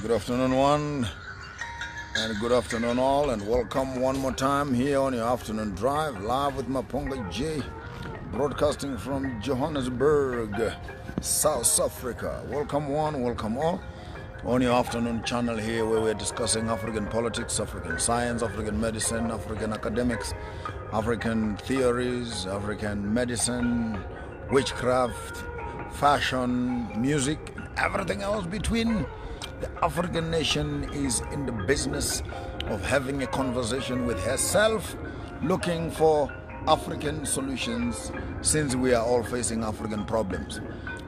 Good afternoon, one, and good afternoon, all, and welcome one more time here on your afternoon drive, live with Maphonga J, broadcasting from Johannesburg, South Africa. Welcome, one, welcome, all, on your afternoon channel here where we're discussing African politics, African science, African medicine, African academics, African theories, African medicine, witchcraft, fashion, music, everything else between. The African nation is in the business of having a conversation with herself, looking for African solutions, since we are all facing African problems.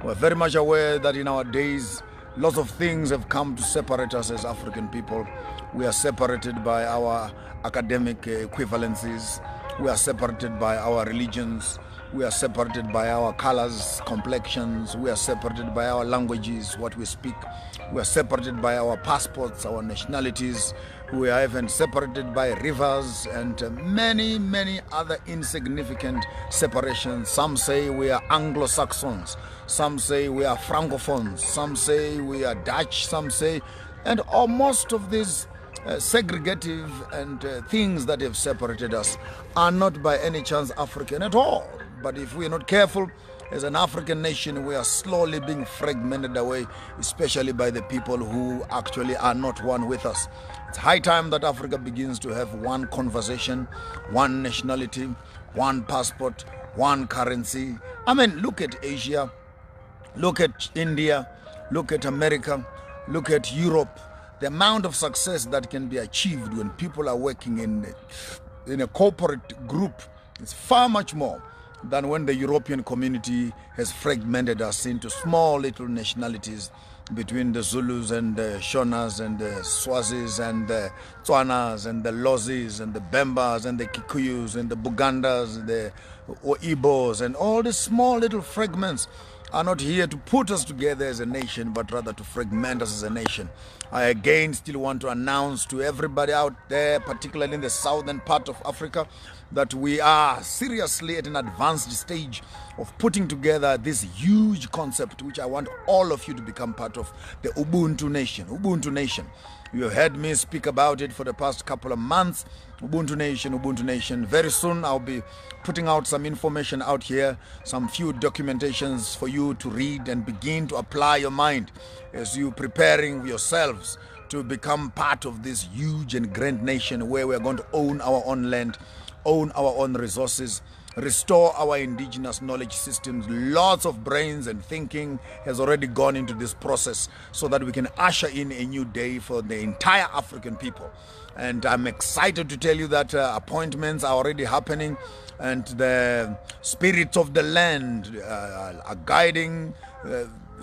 We're very much aware that in our days, lots of things have come to separate us as African people. We are separated by our academic equivalencies. We are separated by our religions. We are separated by our colors, complexions. We are separated by our languages, what we speak. We are separated by our passports, our nationalities. We are even separated by rivers and many, many other insignificant separations. Some say we are Anglo-Saxons. Some say we are Francophones. Some say we are Dutch. Some say, and most of these segregative and things that have separated us are not by any chance African at all. But if we're not careful, as an African nation, we are slowly being fragmented away, especially by the people who actually are not one with us. It's high time that Africa begins to have one conversation, one nationality, one passport, one currency. I mean, look at Asia, look at India, look at America, look at Europe. The amount of success that can be achieved when people are working in a corporate group is far much more than when the European community has fragmented us into small little nationalities between the Zulus and the Shonas and the Swazis and the Tswanas and the Lozis and the Bembas and the Kikuyus and the Bugandas, the Ibos, and all these small little fragments are not here to put us together as a nation, but rather to fragment us as a nation. I again still want to announce to everybody out there, particularly in the southern part of Africa, that we are seriously at an advanced stage of putting together this huge concept, which I want all of you to become part of, the Ubuntu Nation. Ubuntu Nation. You have heard me speak about it for the past couple of months. Ubuntu Nation, Ubuntu Nation. Very soon I'll be putting out some information out here, some few documentations for you to read and begin to apply your mind as you preparing yourselves to become part of this huge and grand nation where we're going to own our own land, own our own resources, restore our indigenous knowledge systems. Lots of brains and thinking has already gone into this process so that we can usher in a new day for the entire African people. And I'm excited to tell you that appointments are already happening, and the spirits of the land are guiding.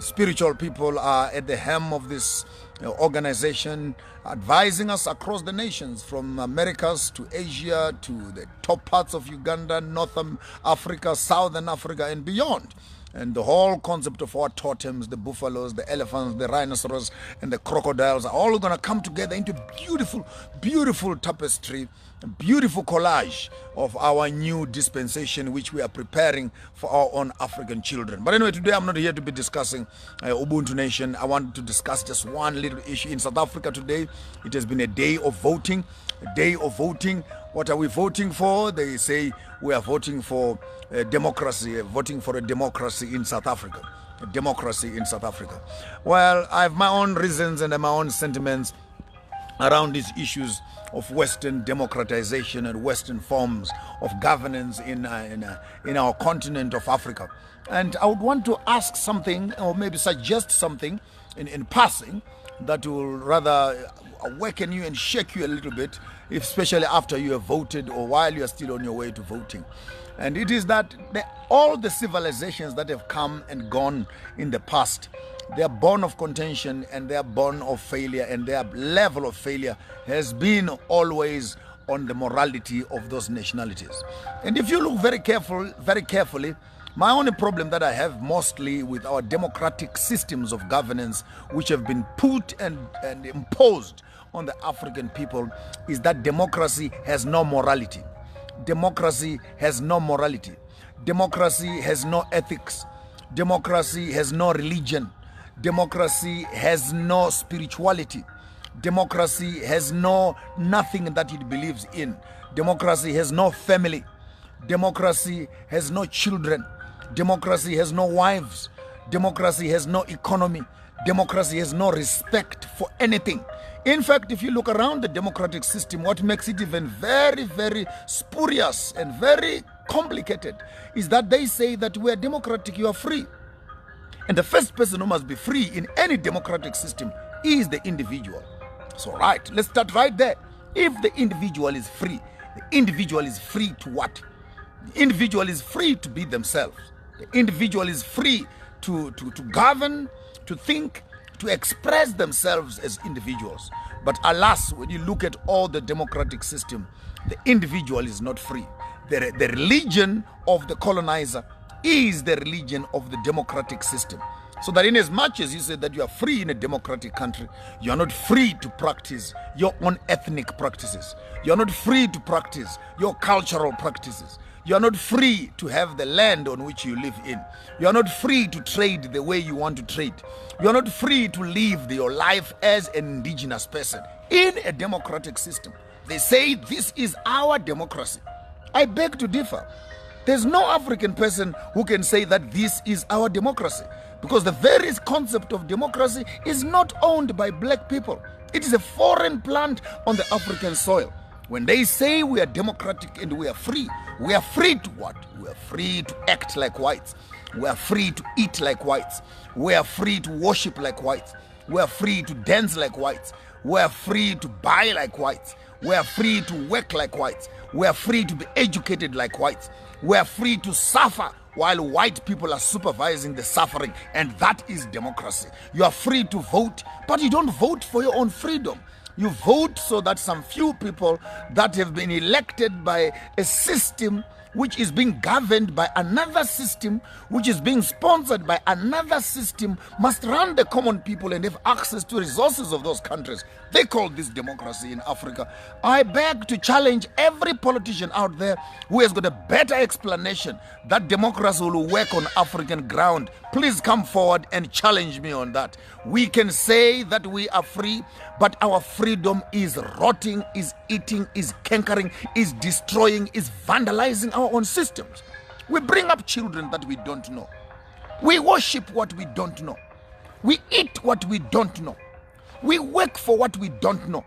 Spiritual people are at the helm of this organization, advising us across the nations, from Americas to Asia to the top parts of Uganda, Northern Africa, Southern Africa, and beyond. And the whole concept of our totems, the buffaloes, the elephants, the rhinoceros, and the crocodiles are all going to come together into beautiful, beautiful tapestry, a beautiful collage of our new dispensation, which we are preparing for our own African children. But anyway, today I'm not here to be discussing Ubuntu Nation. I want to discuss just one little issue. In South Africa today, it has been a day of voting. A day of voting. What are we voting for? They say we are voting for democracy, voting for a democracy in South Africa. A democracy in South Africa. Well, I have my own reasons and my own sentiments around these issues of Western democratization and Western forms of governance in our continent of Africa. And I would want to ask something, or maybe suggest something in passing, that will rather awaken you and shake you a little bit, especially after you have voted or while you are still on your way to voting. And it is that all the civilizations that have come and gone in the past, they are born of contention and they are born of failure, and their level of failure has been always on the morality of those nationalities. And if you look very carefully, my only problem that I have mostly with our democratic systems of governance, which have been put and imposed on the African people, is that democracy has no morality. Democracy has no morality. Democracy has no ethics. Democracy has no religion. Democracy has no spirituality. Democracy has nothing that it believes in. Democracy has no family. Democracy has no children. Democracy has no wives. Democracy has no economy. Democracy has no respect for anything. In fact, if you look around the democratic system, what makes it even very, very spurious and very complicated is that they say that we are democratic, you are free. And the first person who must be free in any democratic system is the individual. So right, let's start right there. If the individual is free, the individual is free to what? The individual is free to be themselves. The individual is free to govern, to think, to express themselves as individuals. But alas, when you look at all the democratic system, the individual is not free. The religion of the colonizer is the religion of the democratic system. So that in as much as you say that you are free in a democratic country, you are not free to practice your own ethnic practices. You are not free to practice your cultural practices. You are not free to have the land on which you live in. You are not free to trade the way you want to trade. You are not free to live your life as an indigenous person in a democratic system. They say this is our democracy. I beg to differ. There's no African person who can say that this is our democracy, because the very concept of democracy is not owned by black people. It is a foreign plant on the African soil. When they say we are democratic and we are free to what? We are free to act like whites. We are free to eat like whites. We are free to worship like whites. We are free to dance like whites. We are free to buy like whites. We are free to work like whites. We are free to be educated like whites. We are free to suffer while white people are supervising the suffering, and that is democracy. You are free to vote, but you don't vote for your own freedom. You vote so that some few people that have been elected by a system which is being governed by another system, which is being sponsored by another system, must run the common people and have access to resources of those countries. They call this democracy in Africa. I beg to challenge every politician out there who has got a better explanation that democracy will work on African ground. Please come forward and challenge me on that. We can say that we are free, but our freedom is rotting, is eating, is cankering, is destroying, is vandalizing our own systems. We bring up children that we don't know. We worship what we don't know. We eat what we don't know. We work for what we don't know.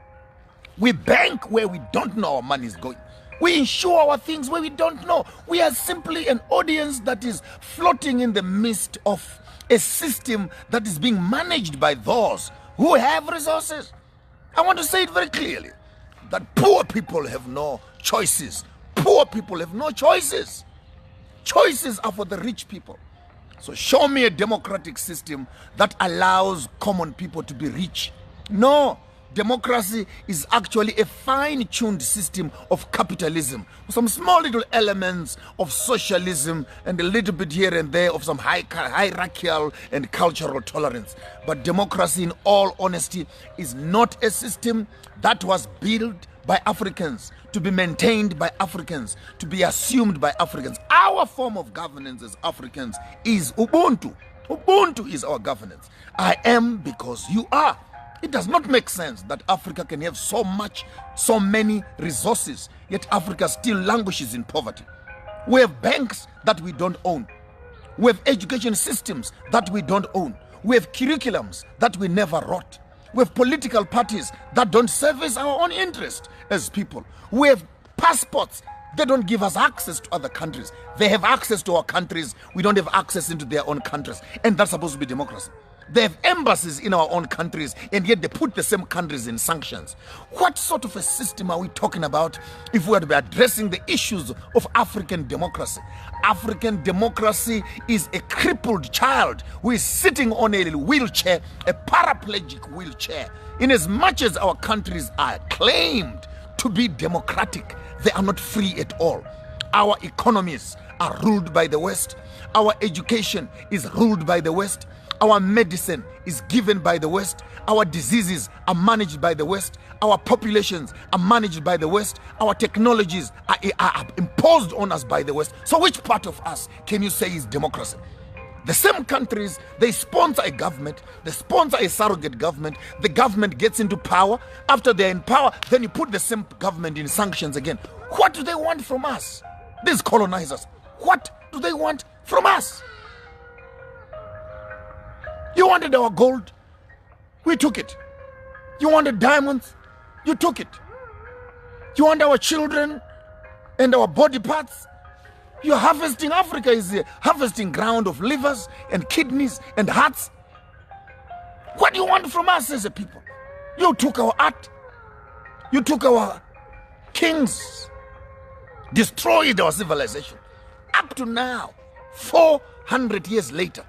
We bank where we don't know our money is going. We insure our things where we don't know. We are simply an audience that is floating in the midst of a system that is being managed by those who have resources. I want to say it very clearly, that poor people have no choices. Poor people have no choices. Choices are for the rich people. So show me a democratic system that allows common people to be rich. No, democracy is actually a fine-tuned system of capitalism, with some small little elements of socialism and a little bit here and there of some hierarchical and cultural tolerance. But democracy, in all honesty, is not a system that was built by Africans, to be maintained by Africans, to be assumed by Africans. Our form of governance as Africans is Ubuntu. Ubuntu is our governance. I am because you are. It does not make sense that Africa can have so many resources, yet Africa still languishes in poverty. We have banks that we don't own. We have education systems that we don't own. We have curriculums that we never wrote. We have political parties that don't service our own interest as people. We have passports. They don't give us access to other countries. They have access to our countries. We don't have access into their own countries. And that's supposed to be democracy. They have embassies in our own countries, and yet they put the same countries in sanctions. What sort of a system are we talking about if we are to be addressing the issues of African democracy? African democracy is a crippled child who is sitting on a wheelchair, a paraplegic wheelchair. In as much as our countries are claimed to be democratic, they are not free at all. Our economies are ruled by the West. Our education is ruled by the West. Our medicine is given by the West. Our diseases are managed by the West. Our populations are managed by the West. Our technologies are imposed on us by the West. So which part of us can you say is democracy? The same countries, they sponsor a government, they sponsor a surrogate government, the government gets into power. After they're in power, then you put the same government in sanctions again. What do they want from us? These colonizers, what do they want from us? You wanted our gold, we took it. You wanted diamonds, you took it. You want our children and our body parts? You're harvesting. Africa is a harvesting ground of livers and kidneys and hearts. What do you want from us as a people? You took our art. You took our kings. Destroyed our civilization. Up to now, 400 years later,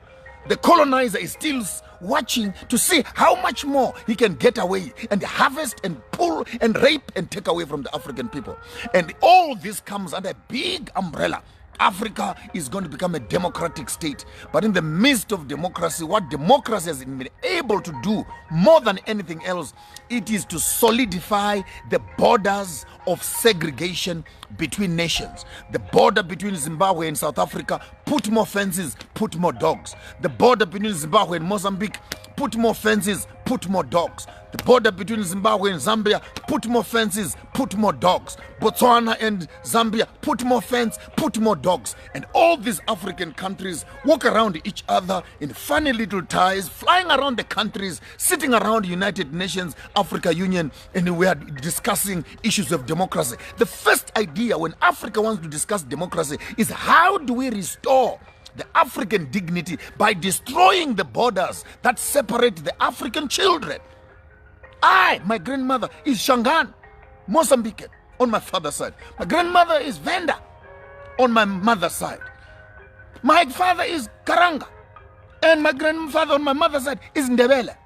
the colonizer is still watching to see how much more he can get away and harvest and pull and rape and take away from the African people. And all this comes under a big umbrella. Africa is going to become a democratic state. But in the midst of democracy, what democracy has been able to do more than anything else, it is to solidify the borders of segregation between nations. The border between Zimbabwe and South Africa, put more fences, put more dogs. The border between Zimbabwe and Mozambique, put more fences, put more dogs. The border between Zimbabwe and Zambia, put more fences, put more dogs. Botswana and Zambia, put more fence, put more dogs. And all these African countries walk around each other in funny little ties, flying around the countries, sitting around United Nations, Africa Union, and we are discussing issues of democracy. The first idea when Africa wants to discuss democracy is how do we restore the African dignity by destroying the borders that separate the African children. My grandmother is Shangaan, Mozambique, on my father's side. My grandmother is Venda, on my mother's side. My father is Karanga, and my grandfather on my mother's side is Ndebele.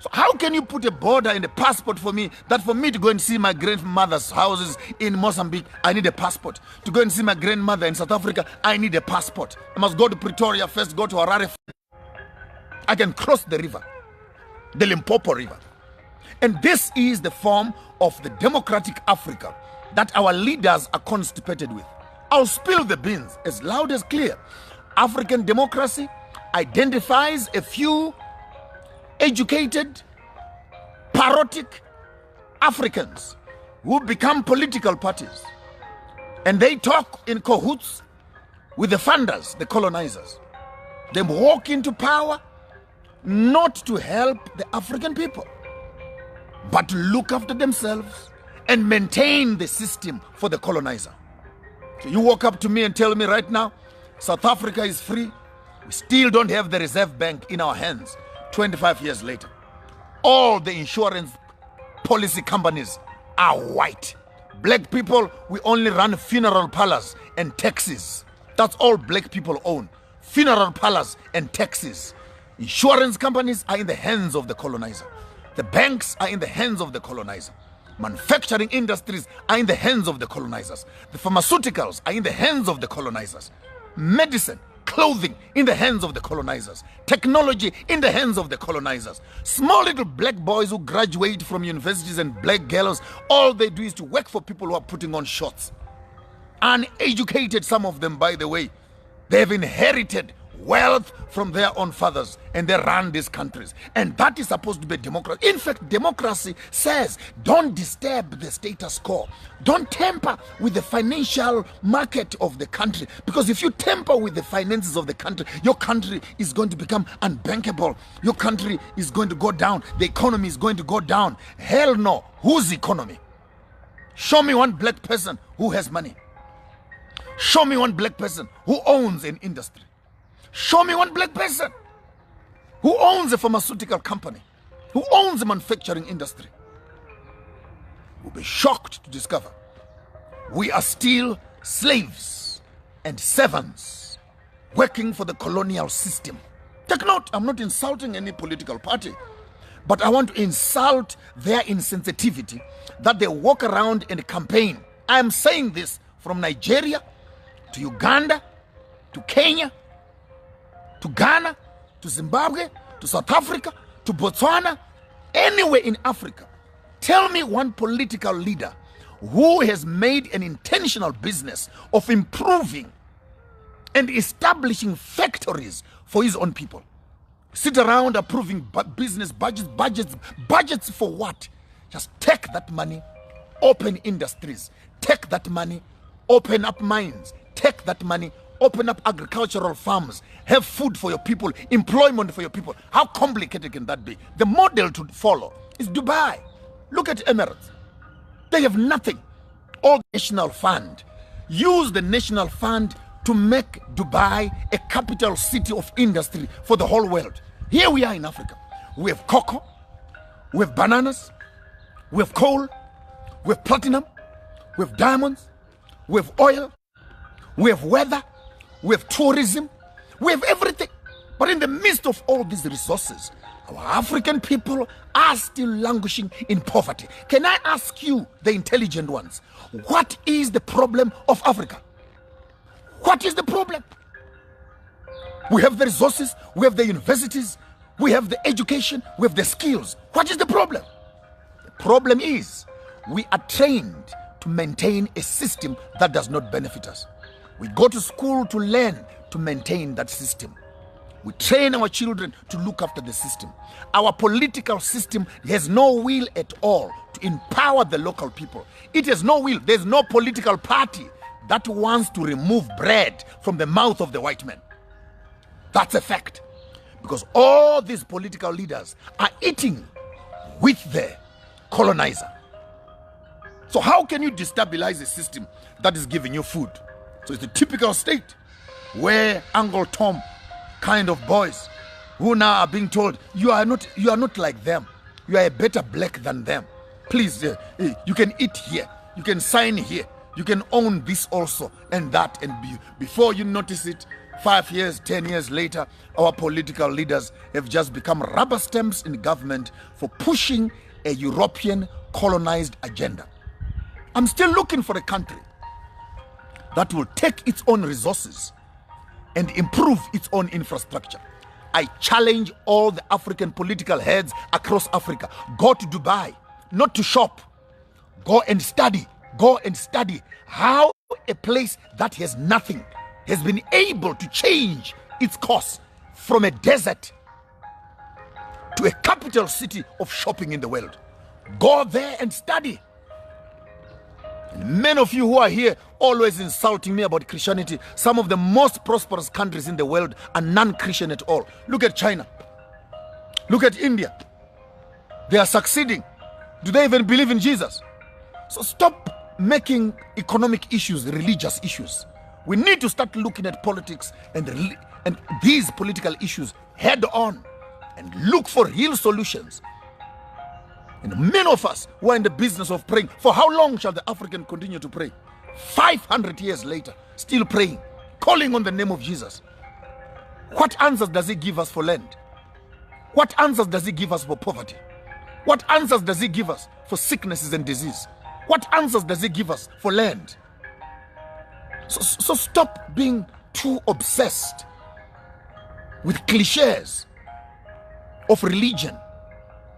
So how can you put a border in the passport for me, that for me to go and see my grandmother's houses in Mozambique, I need a passport. To go and see my grandmother in South Africa, I need a passport. I must go to Pretoria first, go to Harare. I can cross the river, the Limpopo River. And this is the form of the democratic Africa that our leaders are constipated with. I'll spill the beans as loud as clear. African democracy identifies a few educated, parodic Africans who become political parties. And they talk in cahoots with the funders, the colonizers. They walk into power not to help the African people, but to look after themselves and maintain the system for the colonizer. So you walk up to me and tell me right now, South Africa is free. We still don't have the Reserve Bank in our hands. 25 years later, all the insurance policy companies are white. Black people, we only run funeral parlors and taxis. That's all black people own. Funeral parlors and taxis. Insurance companies are in the hands of the colonizer. The banks are in the hands of the colonizer. Manufacturing industries are in the hands of the colonizers. The pharmaceuticals are in the hands of the colonizers. Medicine, clothing in the hands of the colonizers. Technology in the hands of the colonizers. Small little black boys who graduate from universities and black girls, all they do is to work for people who are putting on shorts. Uneducated, some of them, by the way. They have inherited wealth from their own fathers and they run these countries, and that is supposed to be democracy. In fact, democracy says don't disturb the status quo, don't tamper with the financial market of the country, because if you tamper with the finances of the country, your country is going to become unbankable, your country is going to go down, the economy is going to go down. Hell no. Whose economy? Show me one black person who has money. Show me one black person who owns an industry. Show me one black person who owns a pharmaceutical company, who owns a manufacturing industry. You'll be shocked to discover we are still slaves and servants working for the colonial system. Take note, I'm not insulting any political party, but I want to insult their insensitivity that they walk around and campaign. I am saying this from Nigeria to Uganda to Kenya to Ghana, to Zimbabwe, to South Africa, to Botswana, anywhere in Africa. Tell me one political leader who has made an intentional business of improving and establishing factories for his own people. Sit around approving business budgets for what? Just take that money, open industries, take that money, open up mines, take that money, open up agricultural farms, have food for your people, employment for your people. How complicated can that be? The model to follow is Dubai. Look at Emirates. They have nothing. All national fund. Use the national fund to make Dubai a capital city of industry for the whole world. Here we are in Africa. We have cocoa, we have bananas, we have coal, we have platinum, we have diamonds, we have oil, we have weather, we have tourism, we have everything. But in the midst of all these resources, our African people are still languishing in poverty. Can I ask you, the intelligent ones, what is the problem of Africa? What is the problem? We have the resources, we have the universities, we have the education, we have the skills. What is the problem? The problem is we are trained to maintain a system that does not benefit us. We go to school to learn to maintain that system. We train our children to look after the system. Our political system has no will at all to empower the local people. It has no will. There's no political party that wants to remove bread from the mouth of the white man. That's a fact. Because all these political leaders are eating with the colonizer. So how can you destabilize a system that is giving you food? So it's the typical state where Uncle Tom kind of boys who now are being told, you are not like them. You are a better black than them. Please, you can eat here. You can sign here. You can own this also and that. And before you notice it, 5 years, 10 years later, our political leaders have just become rubber stamps in government for pushing a European colonized agenda. I'm still looking for a country that will take its own resources and improve its own infrastructure. I challenge all the African political heads across Africa. Go to Dubai, not to shop. Go and study. Go and study how a place that has nothing has been able to change its course from a desert to a capital city of shopping in the world. Go there and study. And many of you who are here always insulting me about Christianity, some of the most prosperous countries in the world are non-Christian at all. Look at China. Look at India. They are succeeding. Do they even believe in Jesus? So stop making economic issues religious issues. We need to start looking at politics and these political issues head on and look for real solutions. And many of us who are in the business of praying, for how long shall the African continue to pray? 500 years later, still praying, calling on the name of Jesus. What answers does he give us for land? What answers does he give us for poverty? What answers does he give us for sicknesses and disease? What answers does he give us for land? So stop being too obsessed with cliches of religion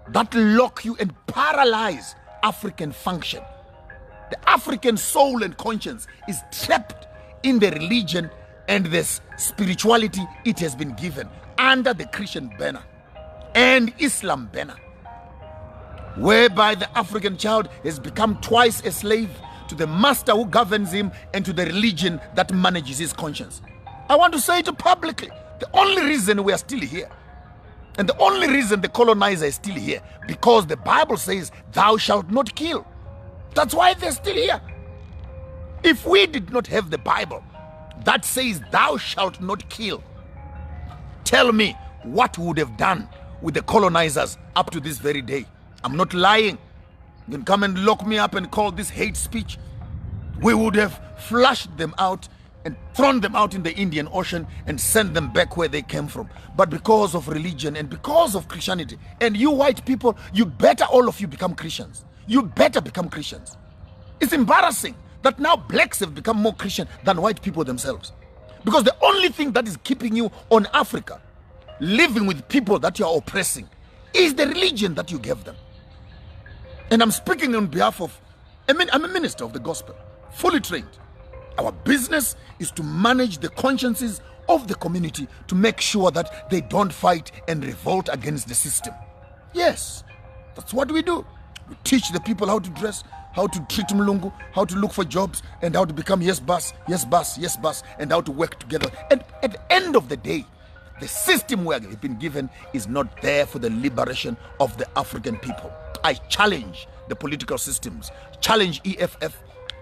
that lock you and paralyze African function. The African soul and conscience is trapped in the religion and the spirituality it has been given under the Christian banner and Islam banner, whereby the African child has become twice a slave to the master who governs him and to the religion that manages his conscience. I want to say it publicly. The only reason we are still here, and the only reason the colonizer is still here, because the Bible says, thou shalt not kill. That's why they're still here. If we did not have the Bible that says, thou shalt not kill, tell me what we would have done with the colonizers up to this very day. I'm not lying. You can come and lock me up and call this hate speech. We would have flushed them out and thrown them out in the Indian Ocean and sent them back where they came from. But because of religion and because of Christianity, and you white people, you better all of you become Christians. You better become Christians. It's embarrassing that now blacks have become more Christian than white people themselves. Because the only thing that is keeping you on Africa, living with people that you are oppressing, is the religion that you gave them. And I'm speaking on behalf of, I'm a minister of the gospel, fully trained. Our business is to manage the consciences of the community to make sure that they don't fight and revolt against the system. Yes, that's what we do. We teach the people how to dress, how to treat Mlungu, how to look for jobs, and how to become yes boss, yes boss, yes boss, and how to work together. And at the end of the day, the system we have been given is not there for the liberation of the African people. I challenge the political systems, challenge EFF,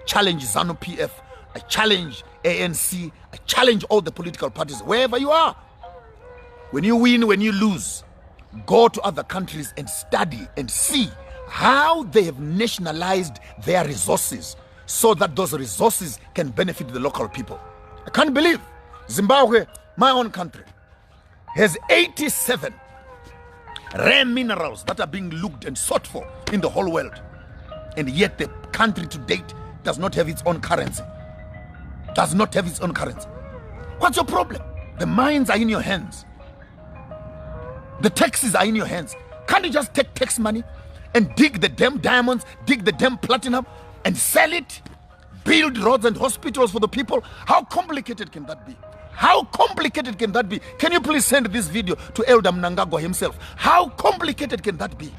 challenge ZANU-PF, I challenge ANC, I challenge all the political parties, wherever you are. When you win, when you lose, go to other countries and study and see how they have nationalized their resources so that those resources can benefit the local people. I can't believe Zimbabwe, my own country, has 87 rare minerals that are being looked and sought for in the whole world. And yet the country to date does not have its own currency. Does not have its own currency. What's your problem? The mines are in your hands. The taxes are in your hands. Can't you just take tax money and dig the damn diamonds, dig the damn platinum and sell it? Build roads and hospitals for the people? How complicated can that be? How complicated can that be? Can you please send this video to Elder Mnangagwa himself? How complicated can that be?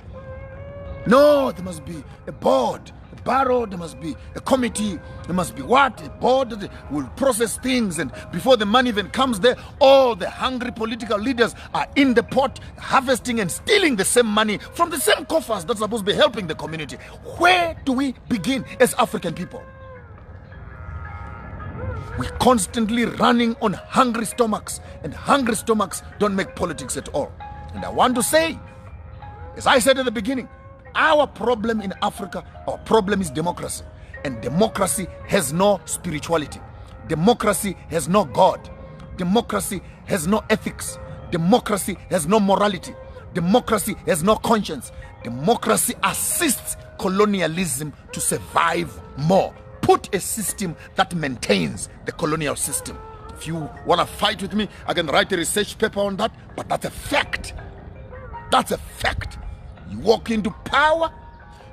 No, there must be a board, a barrow, there must be a committee, there must be what? A board that will process things, and before the money even comes there, all the hungry political leaders are in the pot, harvesting and stealing the same money from the same coffers that's supposed to be helping the community. Where do we begin as African people? We're constantly running on hungry stomachs, and hungry stomachs don't make politics at all. And I want to say, as I said at the beginning, our problem in Africa, our problem is democracy. And democracy has no spirituality. Democracy has no God. Democracy has no ethics. Democracy has no morality. Democracy has no conscience. Democracy assists colonialism to survive more. Put a system that maintains the colonial system. If you want to fight with me, I can write a research paper on that, but that's a fact. That's a fact. You walk into power,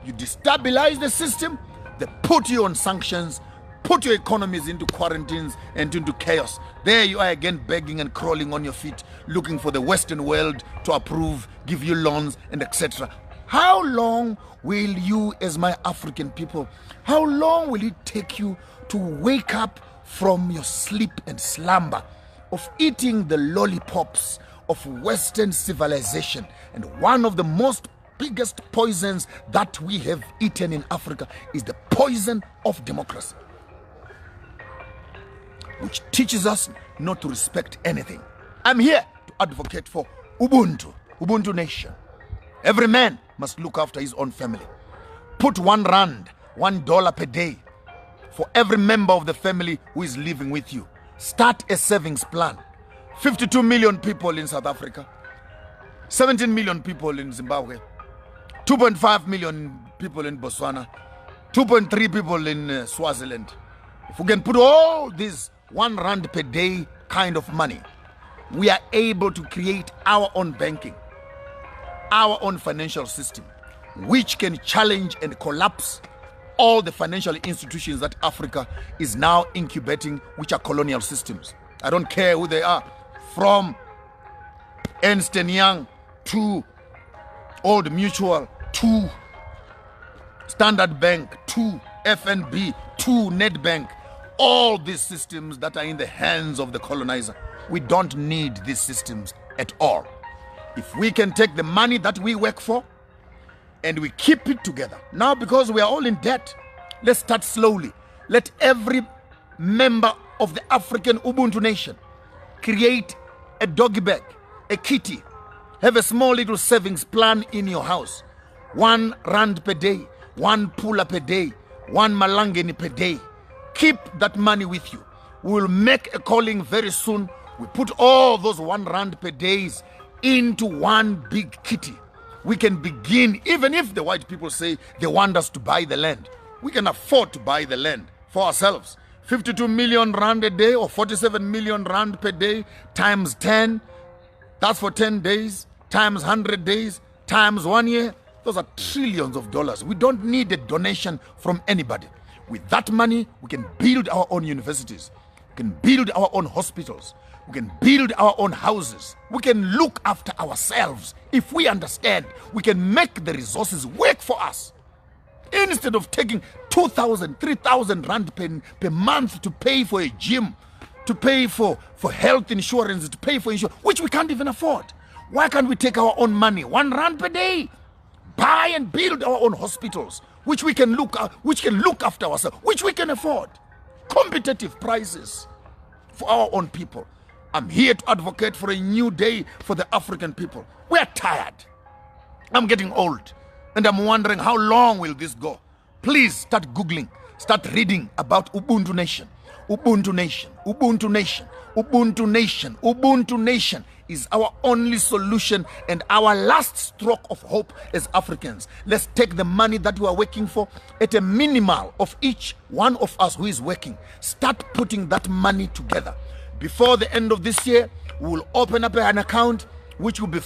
you destabilize the system, they put you on sanctions, put your economies into quarantines and into chaos. There you are again begging and crawling on your feet, looking for the Western world to approve, give you loans and etc. How long will you, as my African people, how long will it take you to wake up from your sleep and slumber of eating the lollipops of Western civilization? And one of the biggest poisons that we have eaten in Africa is the poison of democracy, which teaches us not to respect anything. I'm here to advocate for Ubuntu nation. Every man must look after his own family. Put R1, $1 per day for every member of the family who is living with you. Start a savings plan. 52 million people in South Africa, 17 million people in Zimbabwe, 2.5 million people in Botswana, 2.3 people in Swaziland. If we can put all these R1 per day kind of money, we are able to create our own banking, our own financial system, which can challenge and collapse all the financial institutions that Africa is now incubating, which are colonial systems. I don't care who they are, from Ernst & Young to Old Mutual to Standard Bank to FNB to Nedbank. All these systems that are in the hands of the colonizer. We don't need these systems at all. If we can take the money that we work for and we keep it together. Now, because we are all in debt, let's start slowly. Let every member of the African Ubuntu nation create a doggy bag, a kitty. Have a small little savings plan in your house. R1 per day, 1 pula per day, 1 malangeni per day. Keep that money with you. We will make a calling very soon. We put all those R1 per days into one big kitty. We can begin, even if the white people say they want us to buy the land. We can afford to buy the land for ourselves. 52 million rand a day or 47 million rand per day times 10. That's for 10 days, times 100 days, times 1 year. Those are trillions of dollars. We don't need a donation from anybody. With that money, we can build our own universities. We can build our own hospitals. We can build our own houses. We can look after ourselves. If we understand, we can make the resources work for us. Instead of taking 2,000, 3,000 rand per month to pay for a gym, to pay for health insurance, to pay for insurance, which we can't even afford. Why can't we take our own money, 1 rand per day, buy and build our own hospitals, which we can look after ourselves, which we can afford, competitive prices for our own people. I'm here to advocate for a new day for the African people. We're tired. I'm getting old, and I'm wondering how long will this go. Please start Googling, start reading about Ubuntu Nation. Ubuntu Nation, Ubuntu Nation, Ubuntu Nation, Ubuntu Nation is our only solution and our last stroke of hope as Africans. Let's take the money that we are working for at a minimal of each one of us who is working. Start putting that money together. Before the end of this year, we will open up an account which will be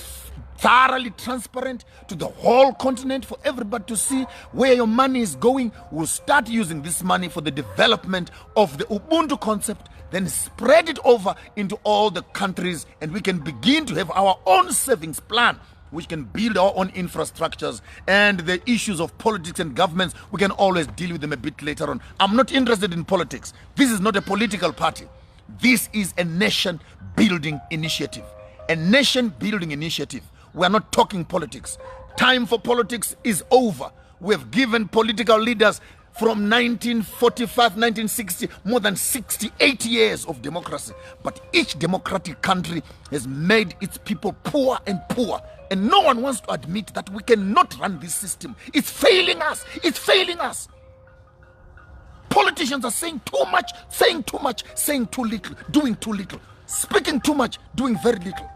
thoroughly transparent to the whole continent for everybody to see where your money is going. We'll start using this money for the development of the Ubuntu concept, then spread it over into all the countries, and we can begin to have our own savings plan, which can build our own infrastructures. And the issues of politics and governments, we can always deal with them a bit later on. I'm not interested in politics. This is not a political party. This is a nation building initiative. A nation building initiative. We are not talking politics. Time for politics is over. We have given political leaders from 1945, 1960, more than 68 years of democracy. But each democratic country has made its people poor and poor. And no one wants to admit that we cannot run this system. It's failing us. It's failing us. Politicians are saying too much, saying too much, saying too little, doing too little, speaking too much, doing very little.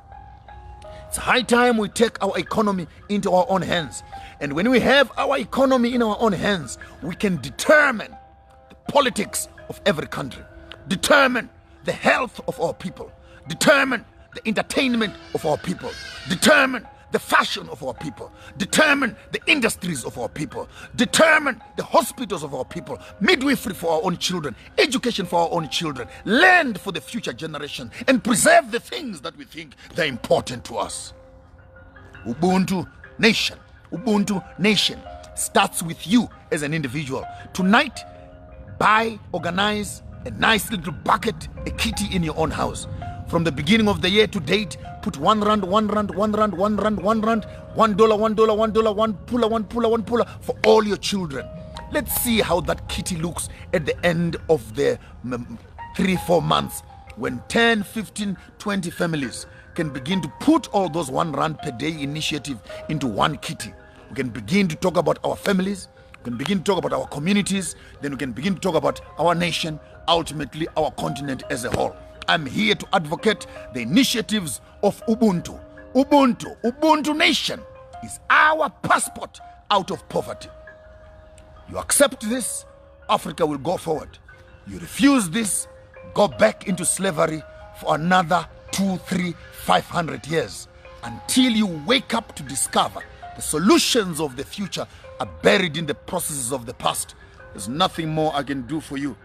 It's high time we take our economy into our own hands. And when we have our economy in our own hands, we can determine the politics of every country, determine the health of our people, determine the entertainment of our people, determine the fashion of our people, determine the industries of our people, determine the hospitals of our people, midwifery for our own children, education for our own children, land for the future generation, and preserve the things that we think they're important to us. Ubuntu Nation, Ubuntu Nation starts with you as an individual. Tonight, buy, organize a nice little bucket, a kitty in your own house. From the beginning of the year to date, put 1 rand, 1 rand, 1 rand, 1 rand, 1 rand, $1, $1, $1, one puller, one puller, one puller for all your children. Let's see how that kitty looks at the end of the 3-4 months, when 10, 15, 20 families can begin to put all those 1 rand per day initiative into one kitty. We can begin to talk about our families, we can begin to talk about our communities, then we can begin to talk about our nation, ultimately our continent as a whole. I'm here to advocate the initiatives of Ubuntu. Ubuntu, Ubuntu Nation is our passport out of poverty. You accept this, Africa will go forward. You refuse this, go back into slavery for another 2, 3, 500 years until you wake up to discover the solutions of the future are buried in the processes of the past. There's nothing more I can do for you.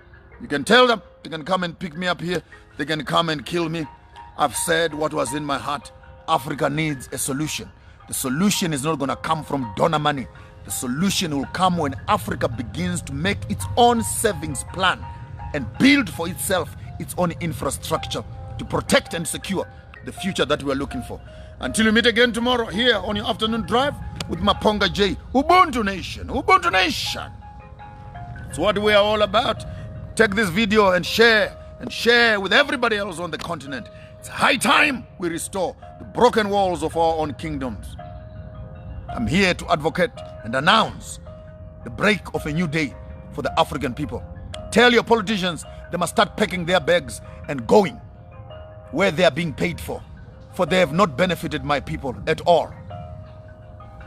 You can tell them they can come and pick me up here. They can come and kill me. I've said what was in my heart. Africa needs a solution. The solution is not going to come from donor money. The solution will come when Africa begins to make its own savings plan and build for itself its own infrastructure to protect and secure the future that we are looking for. Until we meet again tomorrow here on your afternoon drive with Maphonga J. Ubuntu Nation. Ubuntu Nation. It's what we are all about. Take this video and share with everybody else on the continent. It's high time we restore the broken walls of our own kingdoms. I'm here to advocate and announce the break of a new day for the African people. Tell your politicians they must start packing their bags and going where they are being paid for they have not benefited my people at all.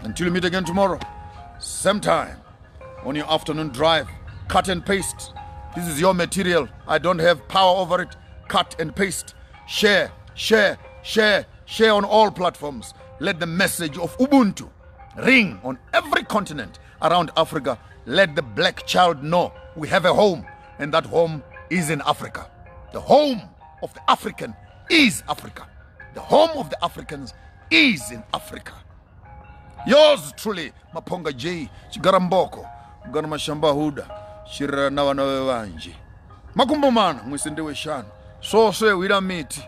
Until we meet again tomorrow, same time on your afternoon drive, cut and paste. This is your material. I don't have power over it. Cut and paste. Share, share, share, share on all platforms. Let the message of Ubuntu ring on every continent around Africa. Let the black child know we have a home, and that home is in Africa. The home of the African is Africa. The home of the Africans is in Africa. Yours truly, Maphonga J, Chigaramboko, Ganamashamba Huda, Shira Nawana Wanji. Makumbumana, Mwisindewe Shan. So say we don't meet.